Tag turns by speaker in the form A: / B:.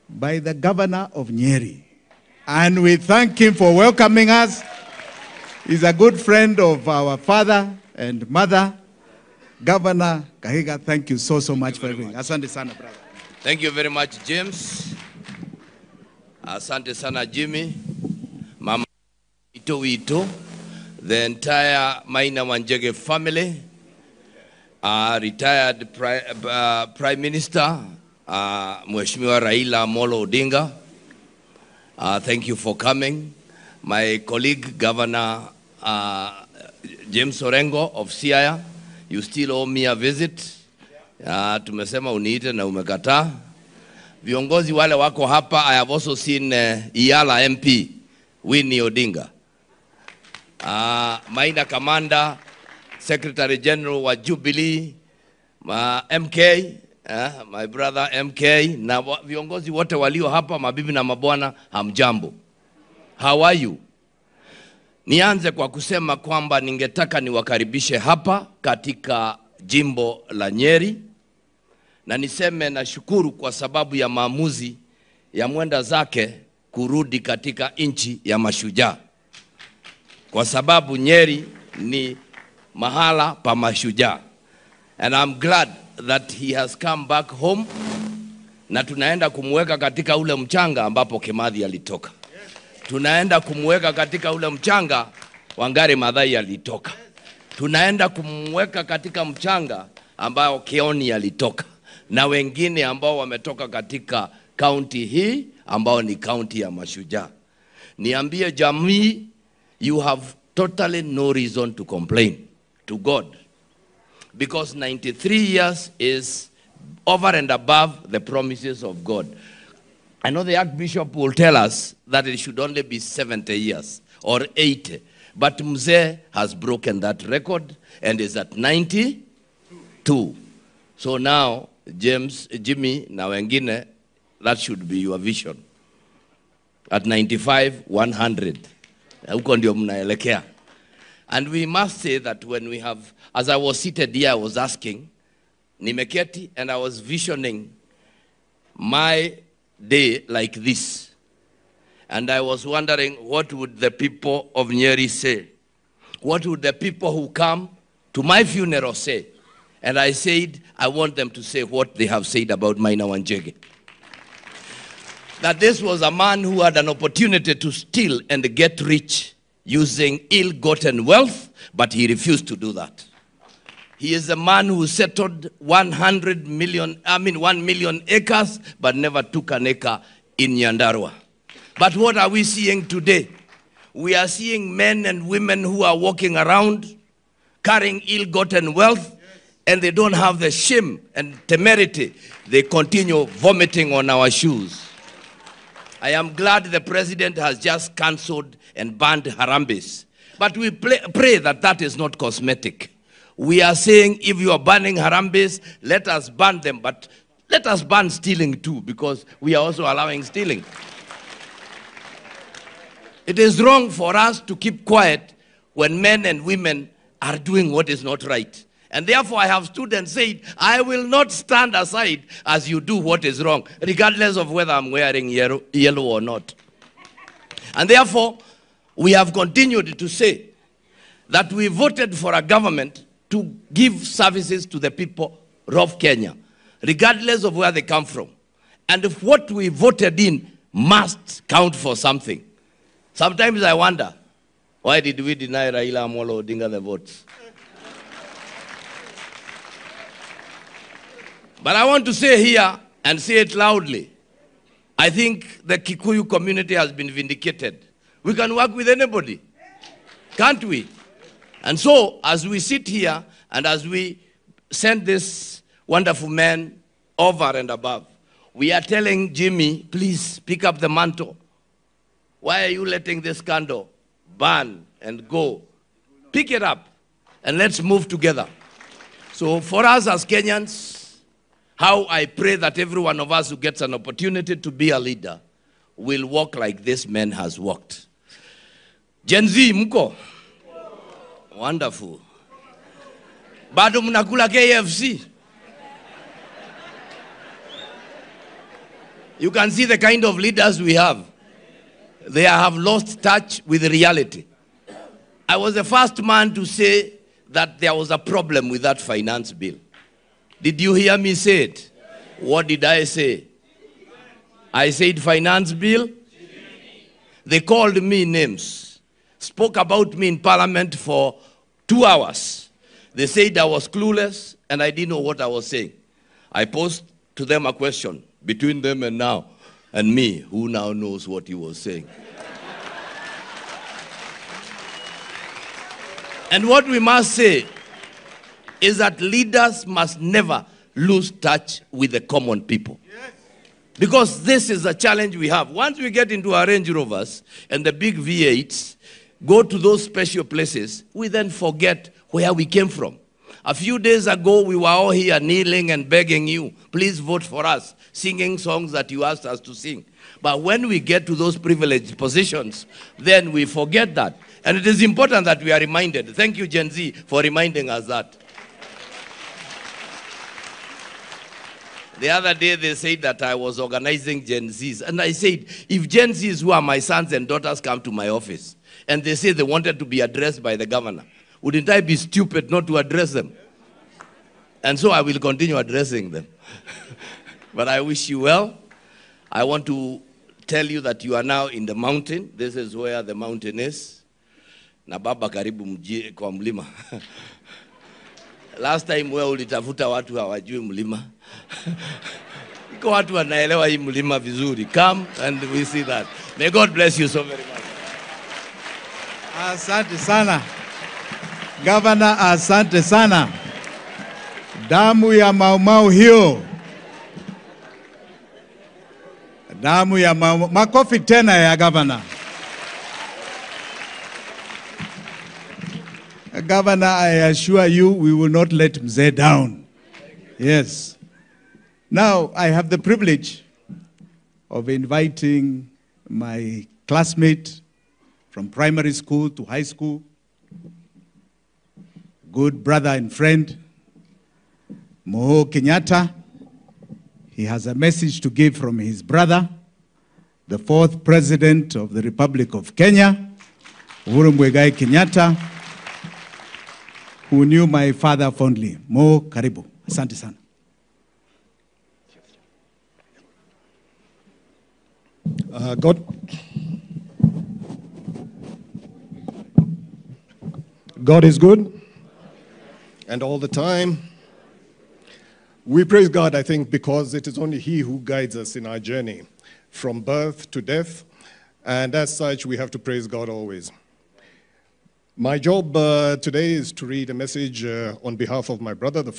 A: by the governor of Nyeri. And we thank him for welcoming us. He's a good friend of our father and mother, Governor Kahiga. Thank you so much for everything. Asante sana, brother.
B: Thank you very much, James. Asante sana, Jimmy. Mama Ito, the entire Maina Wanjege family, retired Prime Minister, Mheshimiwa Raila Molo Odinga. Thank you for coming. My colleague, Governor James Orengo of Siaya, you still owe me a visit. Tumesema uniite na umekataa. Viongozi wale wako hapa, I have also seen Iyala MP, Winnie Odinga. Maina Commander, Secretary General wa Jubilee, MK, my brother MK, na viongozi wote walio hapa, mabibi na mabwana, hamjambo. How are you? Nianze kwa kusema kwamba ningetaka niwakaribishe hapa katika jimbo la Nyeri. Na niseme na shukuru kwa sababu ya maamuzi ya mwenda zake kurudi katika nchi ya mashujaa. Kwa sababu Nyeri ni mahala pa mashujaa. And I'm glad that he has come back home. Na tunaenda kumweka katika ule mchanga ambapo Kimathi alitoka. Tunaenda kumweka katika ule mchanga Wangari Maathai alitoka. Tunaenda kumweka katika mchanga ambao Kioni alitoka. Na wengine ambao wametoka katika county hii ambao ni county ya mashujaa. Niambie jamii, you have totally no reason to complain to God. Because 93 years is over and above the promises of God. I know the Archbishop will tell us that it should only be 70 years or 80. But Mzee has broken that record and is at 92. So now, Jimmy, na wengine, that should be your vision. At 95, 100. Huko ndio mnaelekea. And we must say that when we have, as I was seated here, I was asking, nimeketi, and I was visioning my day like this. And I was wondering, what would the people of Nyeri say? What would the people who come to my funeral say? And I said, I want them to say what they have said about Maina Wanjege. That this was a man who had an opportunity to steal and get rich using ill-gotten wealth, but he refused to do that. He is a man who settled 1 million acres, but never took an acre in Nyandarua. But what are we seeing today? We are seeing men and women who are walking around carrying ill-gotten wealth, and they don't have the shame and temerity. They continue vomiting on our shoes. I am glad the president has just cancelled and banned Harambes. But we pray that that is not cosmetic. We are saying if you are banning Harambes, let us ban them. But let us ban stealing too, because we are also allowing stealing. It is wrong for us to keep quiet when men and women are doing what is not right. And therefore I have stood and said, I will not stand aside as you do what is wrong, regardless of whether I'm wearing yellow or not. And therefore, we have continued to say that we voted for a government to give services to the people of Kenya, regardless of where they come from. And if what we voted in must count for something. Sometimes I wonder, why did we deny Raila Amolo Odinga the votes? But I want to say here, and say it loudly, I think the Kikuyu community has been vindicated. We can work with anybody, can't we? And so, as we sit here, and as we send this wonderful man over and above, we are telling Jimmy, please pick up the mantle. Why are you letting this candle burn and go? Pick it up, and let's move together. So for us as Kenyans, how I pray that every one of us who gets an opportunity to be a leader will walk like this man has walked. Gen Z, mko? Wonderful. Bado mnakula KFC? You can see the kind of leaders we have. They have lost touch with reality. I was the first man to say that there was a problem with that finance bill. Did you hear me say it? What did I say? I said finance bill. They called me names, spoke about me in parliament for 2 hours. They said I was clueless and I didn't know what I was saying. I posed to them a question between them and now, and me, who now knows what he was saying. And what we must say is that leaders must never lose touch with the common people. Because this is the challenge we have. Once we get into our Range Rovers and the big V8s, go to those special places, we then forget where we came from. A few days ago, we were all here kneeling and begging you, please vote for us, singing songs that you asked us to sing. But when we get to those privileged positions, then we forget that. And it is important that we are reminded. Thank you, Gen Z, for reminding us that. The other day, they said that I was organizing Gen Zs. And I said, if Gen Zs who are my sons and daughters come to my office, and they say they wanted to be addressed by the governor, wouldn't I be stupid not to address them? And so I will continue addressing them. But I wish you well. I want to tell you that you are now in the mountain. This is where the mountain is. Na baba karibu mji kwa mlima. Last time wewe ulitafuta watu hawajui mlima. Iko watu wanaelewa hii mlima vizuri. Come and we see that. May God bless you so very much.
A: Asante sana. Governor, asante sana. Damu ya maumau hiyo. Damu ya maumau. Makofi tena ya governor. Governor, I assure you, we will not let Mzee down. Yes. Now, I have the privilege of inviting my classmate from primary school to high school, good brother and friend, Hon Kenyatta. He has a message to give from his brother, the 4th President of the Republic of Kenya, Uhuru Muigai Kenyatta, who knew my father fondly. Mo, karibu. Asante sana.
C: God is good, and all the time. We praise God, I think, because it is only He who guides us in our journey from birth to death, and as such, we have to praise God always. My job today is to read a message on behalf of my brother, the